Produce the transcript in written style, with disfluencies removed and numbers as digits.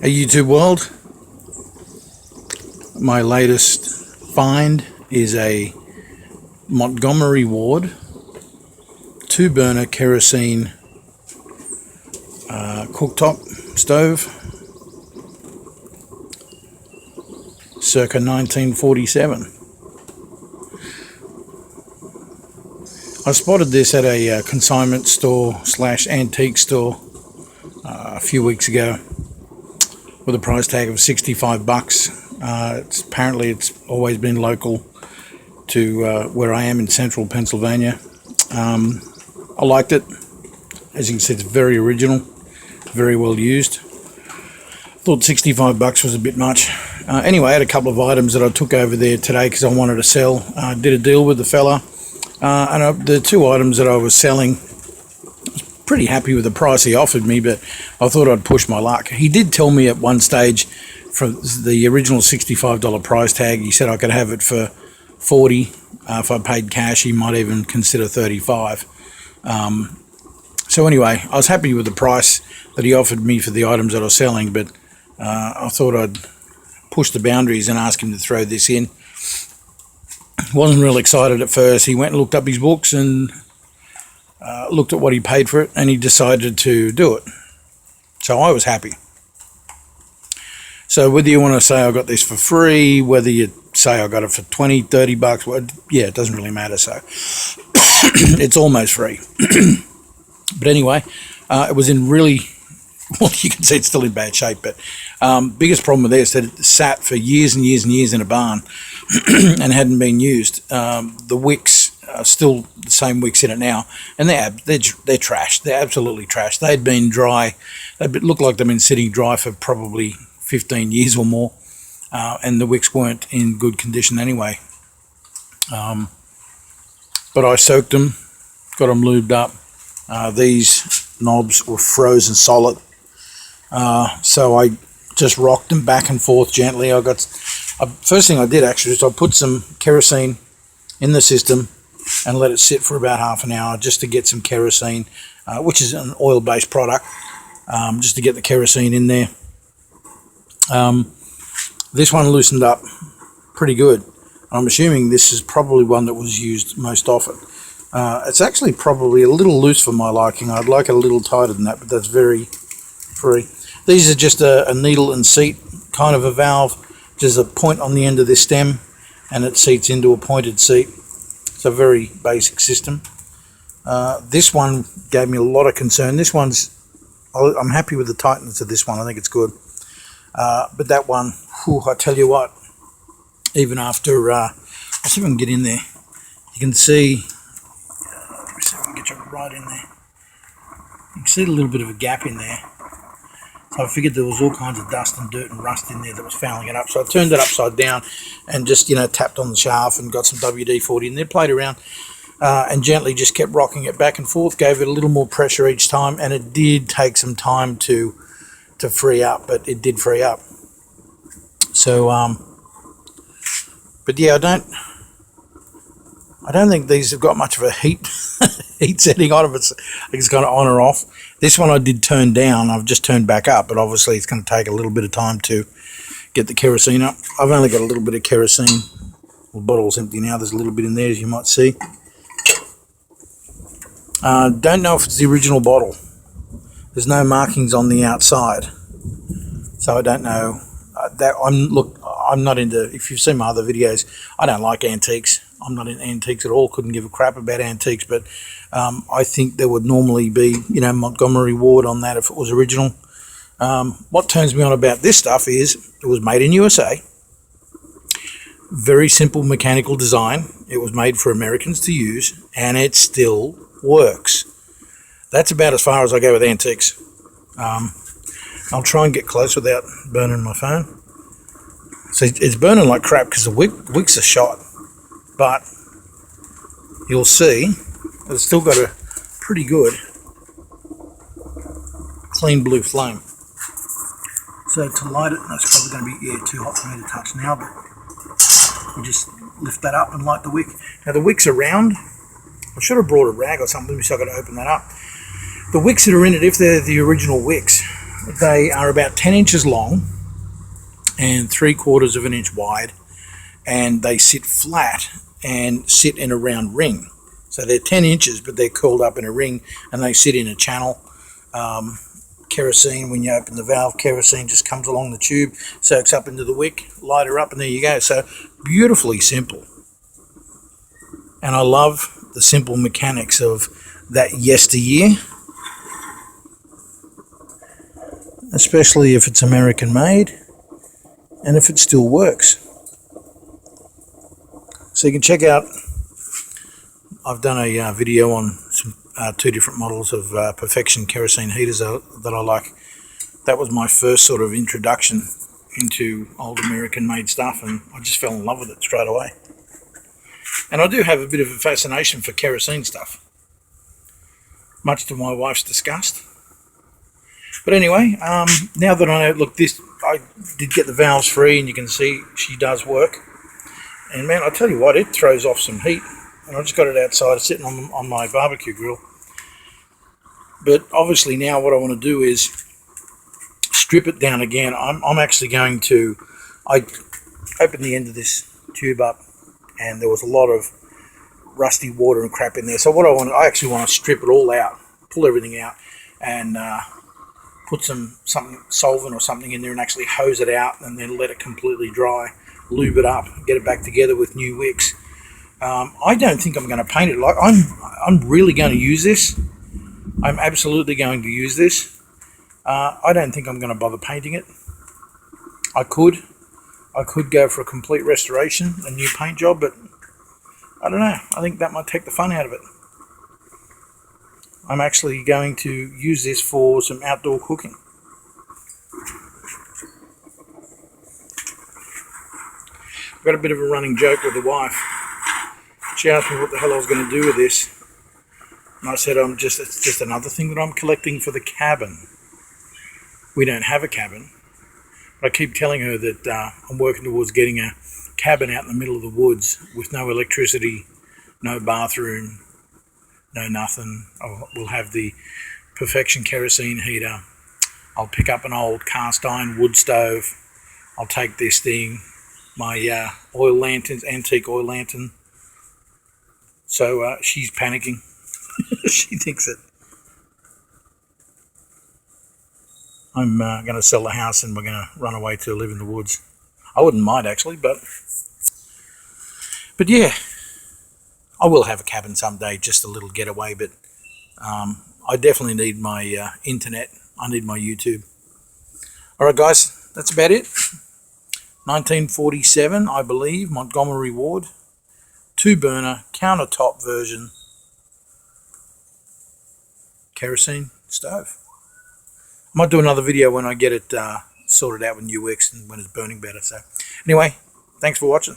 Hey YouTube world, my latest find is a Montgomery Ward 2-burner kerosene cooktop stove circa 1947. I spotted this at a consignment store / antique store a few weeks ago with a price tag of $65. Apparently it's always been local to where I am in central Pennsylvania. I liked it. As you can see, it's very original, very well used. Thought $65 was a bit much. Anyway, I had a couple of items that I took over there today because I wanted to sell. Did a deal with the fella, and the two items that I was selling, pretty happy with the price he offered me, but I thought I'd push my luck. He did tell me at one stage, for the original $65 price tag, he said I could have it for $40. If I paid cash, he might even consider $35. So anyway, I was happy with the price that he offered me for the items that I was selling, but I thought I'd push the boundaries and ask him to throw this in. Wasn't real excited at first. He went and looked up his books and looked at what he paid for it, and he decided to do it. So I was happy. So whether you want to say I got this for free, whether you say I got it for $20, $30, well, yeah, it doesn't really matter. So it's almost free. But anyway, it was in really, well, you can see it's still in bad shape, but biggest problem with this is that it sat for years and years and years in a barn and hadn't been used. The wicks are still the same wicks in it now, and they're trashed. They're absolutely trashed. They'd been dry. They looked like they've been sitting dry for probably 15 years or more, and the wicks weren't in good condition anyway. But I soaked them, got them lubed up. These knobs were frozen solid, so I just rocked them back and forth gently. First thing I did actually is I put some kerosene in the system and let it sit for about half an hour just to get some kerosene, which is an oil-based product, just to get the kerosene in there. This one loosened up pretty good. I'm assuming this is probably one that was used most often. It's actually probably a little loose for my liking. I'd like it a little tighter than that, but that's very free. These are just a needle and seat kind of a valve. There's a point on the end of this stem, and it seats into a pointed seat. It's a very basic system. This one gave me a lot of concern. I'm happy with the tightness of this one. I think it's good. But that one, I tell you what, even after, I'll see if I can get in there. You can see, let me see if I can get you right in there. You can see a little bit of a gap in there. So I figured there was all kinds of dust and dirt and rust in there that was fouling it up. So I turned it upside down and just, tapped on the shaft and got some WD-40 in there, played around, and gently just kept rocking it back and forth, gave it a little more pressure each time, and it did take some time to free up, but it did free up. So, but yeah, I don't think these have got much of a heat setting on them. It's kind of on or off. This one I did turn down. I've just turned back up, but obviously it's going to take a little bit of time to get the kerosene up. I've only got a little bit of kerosene. The bottle's empty now. There's a little bit in there, as you might see. Don't know if it's the original bottle. There's no markings on the outside, so I don't know. I'm not into, if you've seen my other videos, I don't like antiques. I'm not in antiques at all. Couldn't give a crap about antiques, but I think there would normally be, Montgomery Ward on that if it was original. What turns me on about this stuff is it was made in USA. Very simple mechanical design. It was made for Americans to use, and it still works. That's about as far as I go with antiques. I'll try and get close without burning my phone. So it's burning like crap because the wicks are shot, but you'll see it's still got a pretty good clean blue flame. So to light it, that's probably going to be too hot for me to touch now, but we just lift that up and light the wick. Now the wicks are round. I should have brought a rag or something so I could open that up. The wicks that are in it, if they're the original wicks, They are about 10 inches long and 3/4 of an inch wide, and they sit flat and sit in a round ring. So they're 10 inches, but they're curled up in a ring, and they sit in a channel. Kerosene, when you open the valve, kerosene just comes along the tube, soaks up into the wick, light her up, and there you go. So beautifully simple. And I love the simple mechanics of that yesteryear, especially if it's American made and if it still works. So you can check out, I've done a video on some, 2 different models of Perfection kerosene heaters that I like. That was my first sort of introduction into old American made stuff, and I just fell in love with it straight away. And I do have a bit of a fascination for kerosene stuff, much to my wife's disgust. But anyway, now that I know, look, I did get the valves free, and you can see she does work. And man, I tell you what, it throws off some heat. And I just got it outside, sitting on my barbecue grill. But obviously now what I want to do is strip it down again. I'm actually going to, I opened the end of this tube up, and there was a lot of rusty water and crap in there. So what I actually want to strip it all out, pull everything out, and put some solvent or something in there and actually hose it out, and then let it completely dry, lube it up, get it back together with new wicks. I don't think I'm going to paint it. Like I'm really going to use this. I'm absolutely going to use this. I don't think I'm going to bother painting it. I could go for a complete restoration, a new paint job, but I don't know. I think that might take the fun out of it. I'm actually going to use this for some outdoor cooking. I've got a bit of a running joke with the wife. She asked me what the hell I was going to do with this, and I said, it's just another thing that I'm collecting for the cabin. We don't have a cabin, but I keep telling her that I'm working towards getting a cabin out in the middle of the woods with no electricity, no bathroom, no nothing. We'll have the Perfection kerosene heater. I'll pick up an old cast iron wood stove. I'll take this thing, my oil lanterns, antique oil lantern. So she's panicking. She thinks that I'm going to sell the house and we're going to run away to live in the woods. I wouldn't mind actually, but yeah, I will have a cabin someday, just a little getaway. But I definitely need my internet. I need my YouTube. All right, guys, that's about it. 1947, I believe, Montgomery Ward. 2-burner countertop version kerosene stove. I might do another video when I get it sorted out with new wicks and when it's burning better. So anyway, thanks for watching.